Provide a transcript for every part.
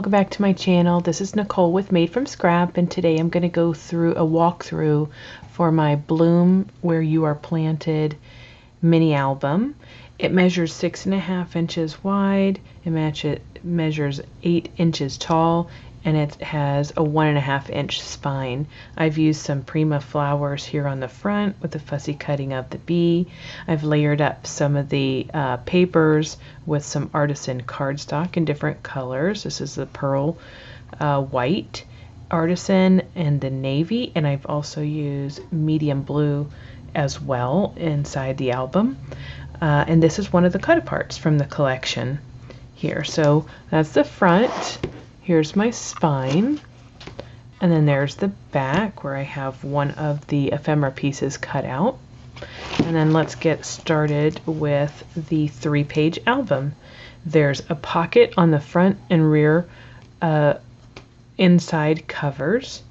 welcome back to my channel. This is Nicole with Made from Scrap, and today I'm going to go through a walkthrough for my Bloom Where You Are Planted mini album. It measures 6.5 inches wide, it measures 8 inches tall, and it has a 1.5 inch spine. I've used some Prima Flowers here on the front with the fussy cutting of the bee. I've layered up some of the papers with some Artisan Cardstock in different colors. This is the pearl white Artisan and the navy, and I've also used medium blue as well inside the album. And this is one of the cut-aparts from the collection here. So that's the front. Here's my spine, and then there's the back where I have one of the ephemera pieces cut out. And then let's get started with the 3-page album. There's a pocket on the front and rear inside covers,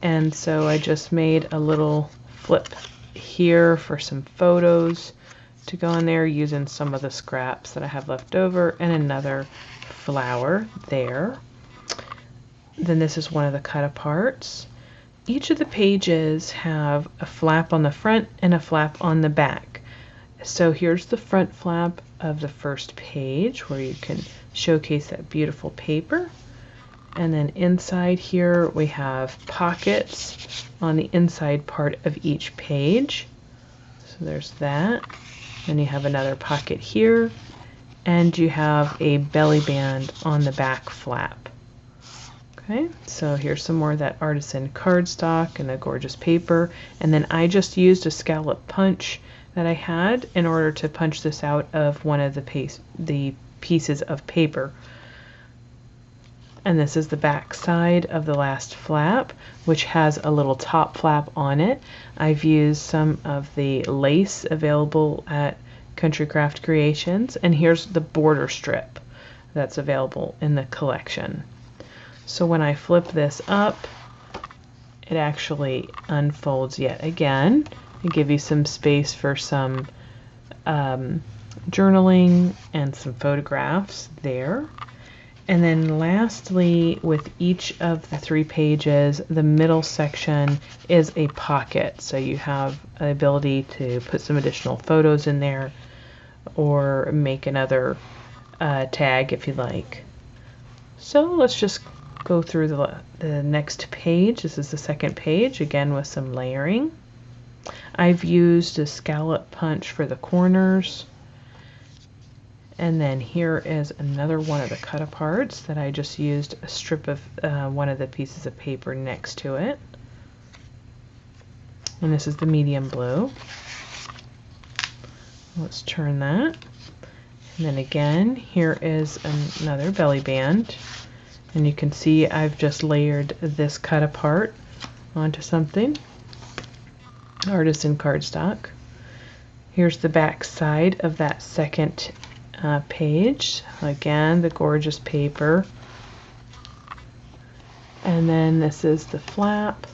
and so I just made a little flip here for some photos to go in there using some of the scraps that I have left over, and another flower there. Then this is one of the cut-aparts. Each of the pages have a flap on the front and a flap on the back. So here's the front flap of the first page where you can showcase that beautiful paper. And then inside here we have pockets on the inside part of each page. So there's that. Then you have another pocket here, and you have a belly band on the back flap. Okay, so here's some more of that Artisan Cardstock and the gorgeous paper, and then I just used a scallop punch that I had in order to punch this out of one of the pieces of paper. And this is the back side of the last flap, which has a little top flap on it. I've used some of the lace available at Country Craft Creations, and here's the border strip that's available in the collection. So when I flip this up, it actually unfolds yet again and give you some space for some journaling and some photographs there. And then lastly, with each of the 3 pages, the middle section is a pocket. So you have the ability to put some additional photos in there or make another tag if you like. So let's just go through the next page. This is the second page, again with some layering. I've used a scallop punch for the corners. And then here is another one of the cut-aparts that I just used a strip of one of the pieces of paper next to it. And this is the medium blue. Let's turn that. And then again, here is another belly band. And you can see I've just layered this cut-apart onto something. Artisan Cardstock. Here's the back side of that second page. Again, the gorgeous paper. And then this is the flap.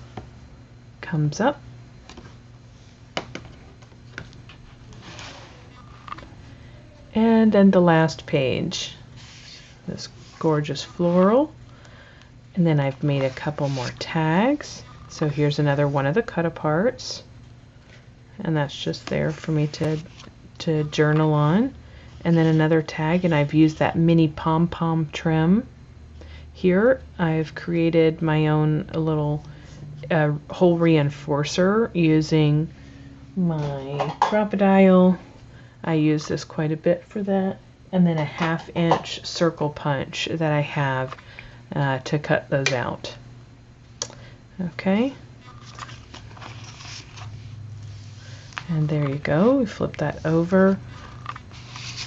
Comes up. And then the last page. This gorgeous floral. And then I've made a couple more tags. So here's another one of the cut-aparts. And that's just there for me to journal on. And then another tag, and I've used that Mini Pom Pom trim. Here I've created my own little hole reinforcer using my crocodile. I use this quite a bit for that. And then a 1/2 inch circle punch that I have to cut those out. Okay. And there you go. We flip that over.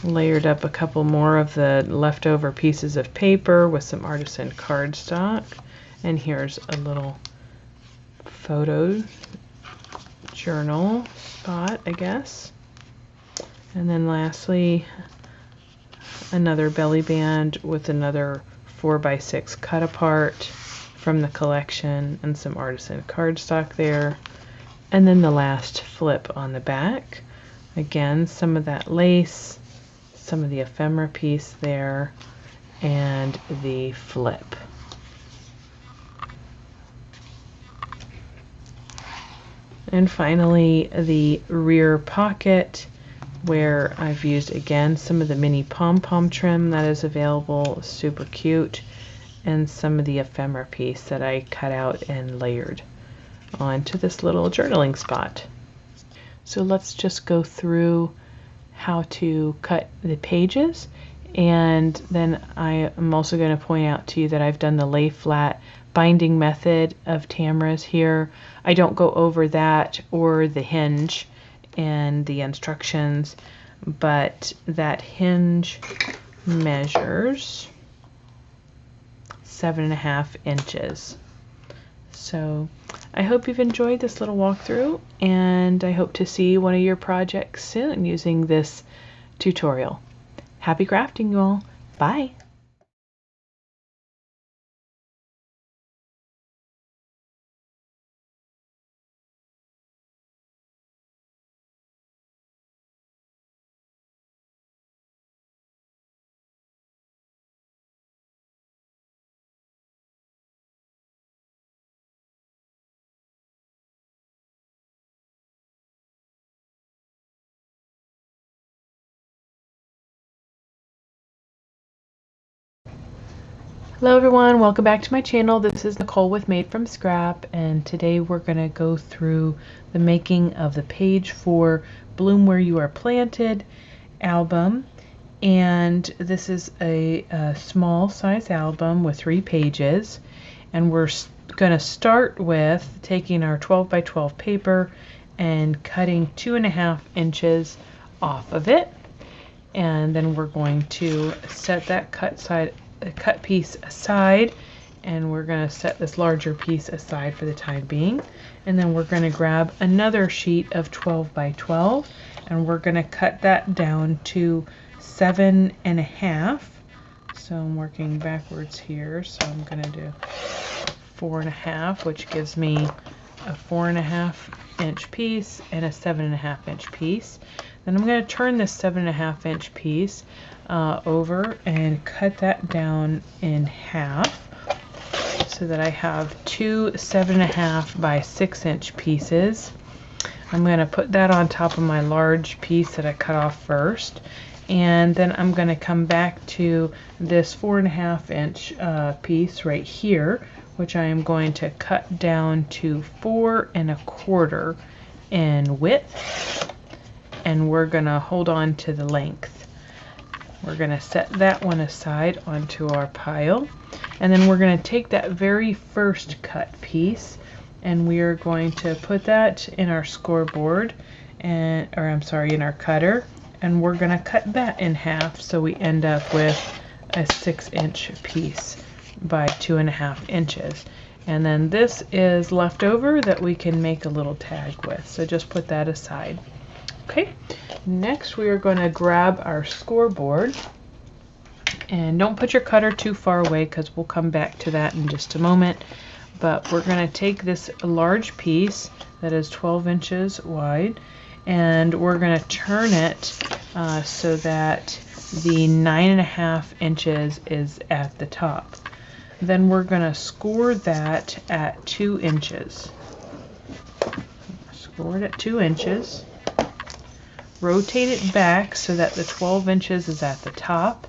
Layered up a couple more of the leftover pieces of paper with some Artisan Cardstock. And here's a little photo journal spot, I guess. And then lastly, another belly band with another 4x6 cut-apart from the collection and some Artisan Cardstock there. And then the last flip on the back. Again, some of that lace, some of the ephemera piece there, and the flip. And finally, the rear pocket, where I've used again some of the Mini Pom Pom trim that is available, super cute, and some of the ephemera piece that I cut out and layered onto this little journaling spot. So let's just go through how to cut the pages, and then I am also going to point out to you that I've done the lay flat binding method of Tamara's here. I don't go over that or the hinge and the instructions, but that hinge measures 7.5 inches. So I hope you've enjoyed this little walkthrough, and I hope to see one of your projects soon using this tutorial. Happy crafting, you all. Bye. Hello everyone, welcome back to my channel. This is Nicole with Made from Scrap, and today we're going to go through the making of the page for Bloom Where You Are Planted album. And this is a small size album with 3 pages, and we're going to start with taking our 12 by 12 paper and cutting 2.5 inches off of it, and then we're going to set that cut piece aside, and we're going to set this larger piece aside for the time being. And then we're going to grab another sheet of 12 by 12, and we're going to cut that down to 7.5. So I'm working backwards here, so I'm going to do 4.5, which gives me a 4.5 inch piece and a 7.5 inch piece. Then I'm going to turn this 7.5 inch piece over and cut that down in half so that I have 2 7.5 by 6 inch pieces. I'm going to put that on top of my large piece that I cut off first, and then I'm going to come back to this 4.5 inch piece right here, which I am going to cut down to 4.25 in width, and we're going to hold on to the length. We're going to set that one aside onto our pile, and then we're going to take that very first cut piece and we are going to put that in our scoreboard, in our cutter, and we're going to cut that in half so we end up with a 6 inch piece by 2.5 inches. And then this is left over that we can make a little tag with, so just put that aside. Okay, next we are going to grab our scoreboard, and don't put your cutter too far away because we'll come back to that in just a moment. But we're going to take this large piece that is 12 inches wide, and we're going to turn it so that the 9.5 inches is at the top. Then we're going to score that at 2 inches. Score it at 2 inches. Rotate it back so that the 12 inches is at the top,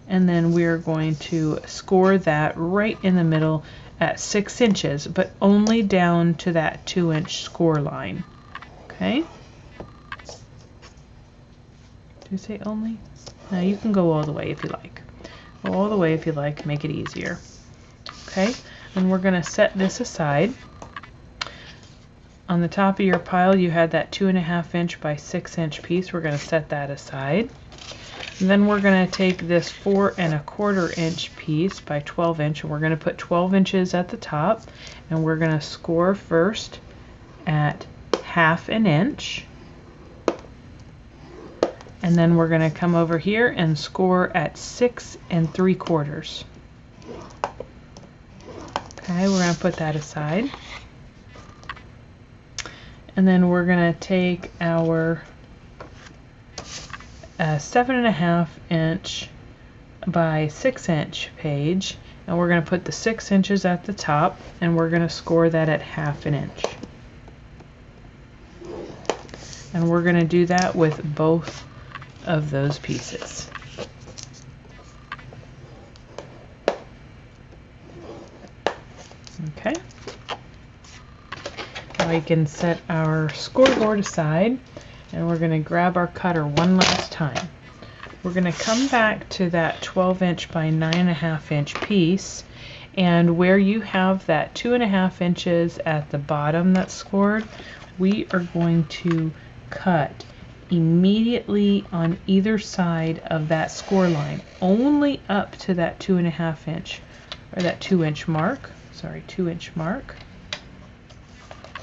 and then we're going to score that right in the middle at 6 inches, but only down to that 2 inch score line. Okay? Did you say only? No, you can go all the way if you like. Go all the way if you like, make it easier. Okay? And we're going to set this aside. On the top of your pile you had that 2.5 inch by 6 inch piece. We're going to set that aside. And then we're going to take this 4.25 inch piece by 12 inch, and we're going to put 12 inches at the top, and we're going to score first at 1/2 inch, and then we're going to come over here and score at 6 3/4. Okay, we're going to put that aside. And then we're going to take our 7.5 inch by 6-inch page, and we're going to put the 6 inches at the top, and we're going to score that at 1/2 inch. And we're going to do that with both of those pieces. Okay. Now we can set our scoreboard aside, and we're going to grab our cutter one last time. We're going to come back to that 12-inch by 9.5 inch piece, and where you have that 2.5 inches at the bottom that's scored, we are going to cut immediately on either side of that score line, only up to that 2.5 inch, or that 2-inch mark. Sorry, 2-inch mark.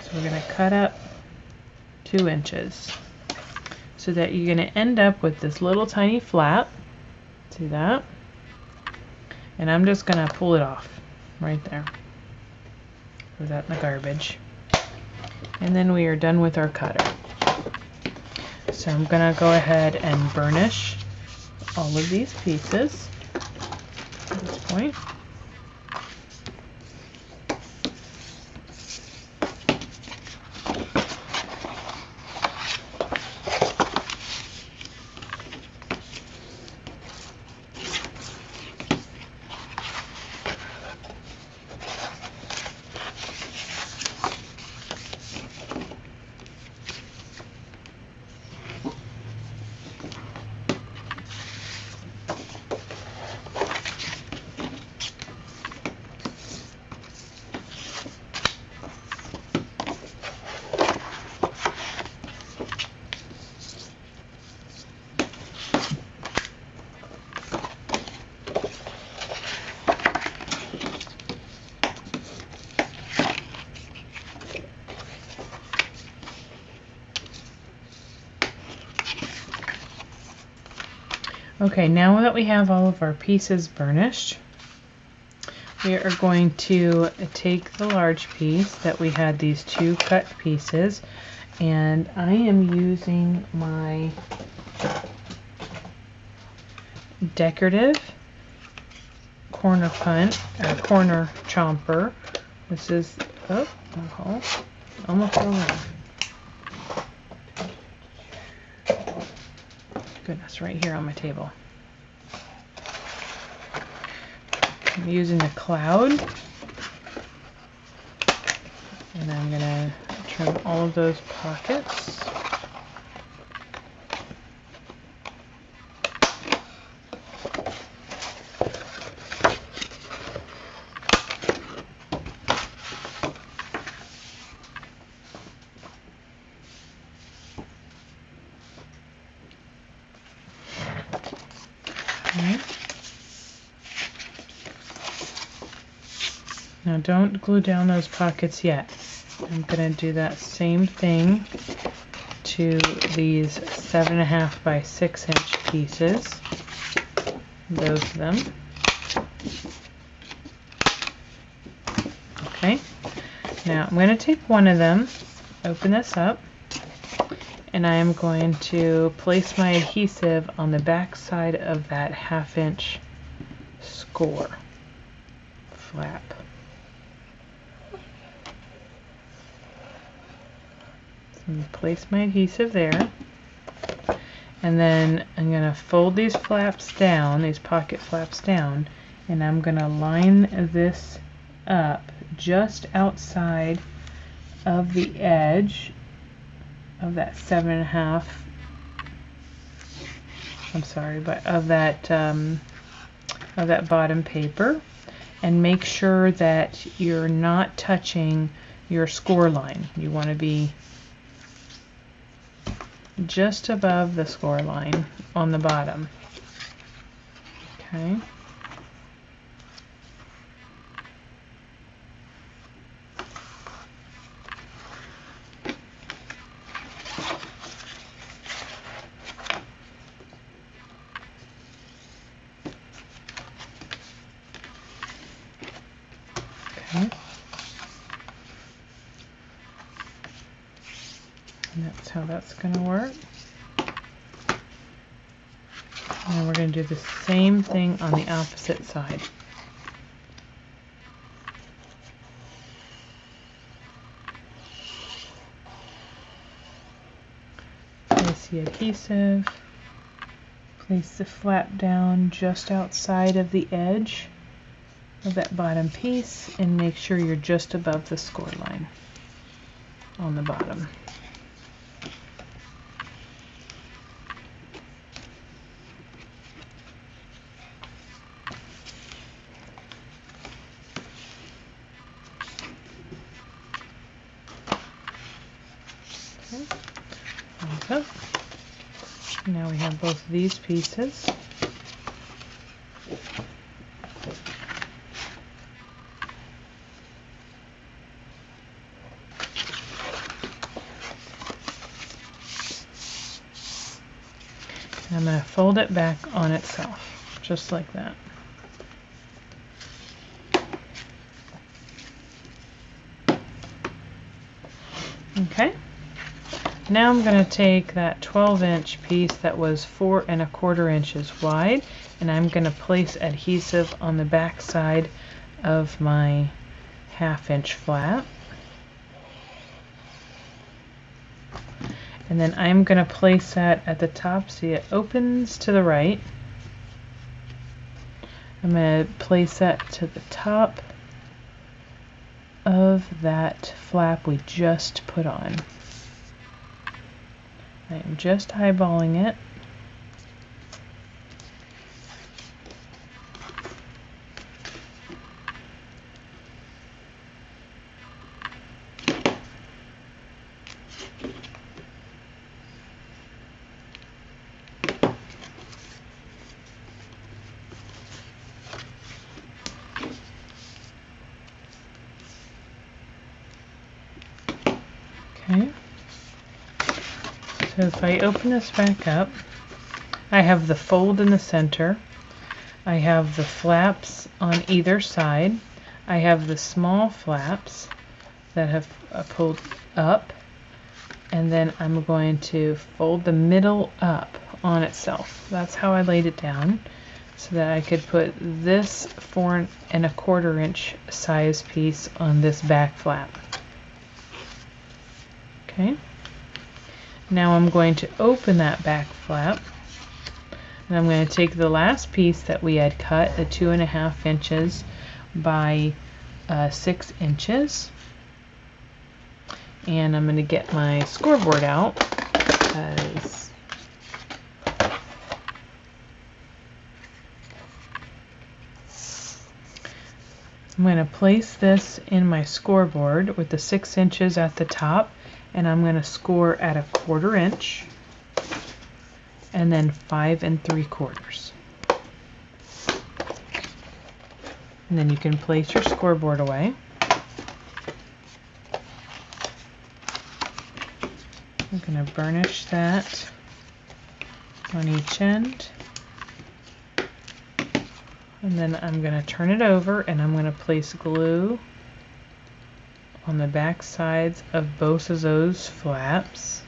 So we're going to cut up 2 inches so that you're going to end up with this little tiny flap. See that? And I'm just going to pull it off right there. Put that in the garbage. And then we are done with our cutter. So I'm going to go ahead and burnish all of these pieces at this point. Okay, now that we have all of our pieces burnished, we are going to take the large piece that we had these 2 cut pieces, and I am using my decorative corner punch, or corner chomper. This is, almost fell off. Goodness, right here on my table. I'm using a cloud, and I'm going to trim all of those pockets. Now don't glue down those pockets yet. I'm going to do that same thing to these 7.5 by 6-inch pieces. Both of them. Okay. Now I'm going to take one of them, open this up, and I am going to place my adhesive on the back side of that 1/2 inch score flap. Place my adhesive there, and then I'm going to fold these flaps down, these pocket flaps down, and I'm going to line this up just outside of the edge of that 7.5, I'm sorry, but of that bottom paper, and make sure that you're not touching your score line. You want to be just above the score line on the bottom. Okay. Okay. And that's how that's going to work. And we're going to do the same thing on the opposite side. Place the adhesive. Place the flap down just outside of the edge of that bottom piece and make sure you're just above the score line on the bottom. Okay. There we go. Now we have both of these pieces. And I'm going to fold it back on itself, just like that. Okay. Now I'm going to take that 12-inch piece that was 4 1/4 inches wide, and I'm going to place adhesive on the back side of my 1/2 inch flap. And then I'm going to place that at the top. See, it opens to the right. I'm going to place that to the top of that flap we just put on. I am just eyeballing it. Okay. So if I open this back up, I have the fold in the center. I have the flaps on either side. I have the small flaps that have pulled up. And then I'm going to fold the middle up on itself. That's how I laid it down, so that I could put this 4 1/4 inch size piece on this back flap. Okay. Now I'm going to open that back flap, and I'm going to take the last piece that we had cut, the 2 1/2 inches by 6 inches, and I'm going to get my scoreboard out because I'm going to place this in my scoreboard with the 6 inches at the top, and I'm going to score at 1/4 inch and then 5 3/4. And then you can place your scoreboard away. I'm going to burnish that on each end. And then I'm going to turn it over, and I'm going to place glue on the back sides of both of those flaps.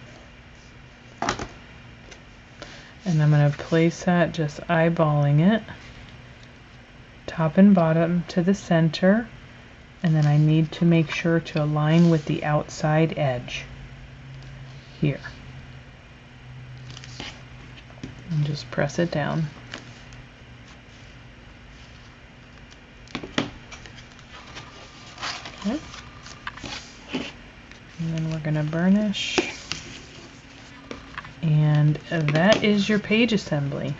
And I'm going to place that just eyeballing it, top and bottom to the center, and then I need to make sure to align with the outside edge here. And just press it down. Okay. And then we're going to burnish. And that is your page assembly.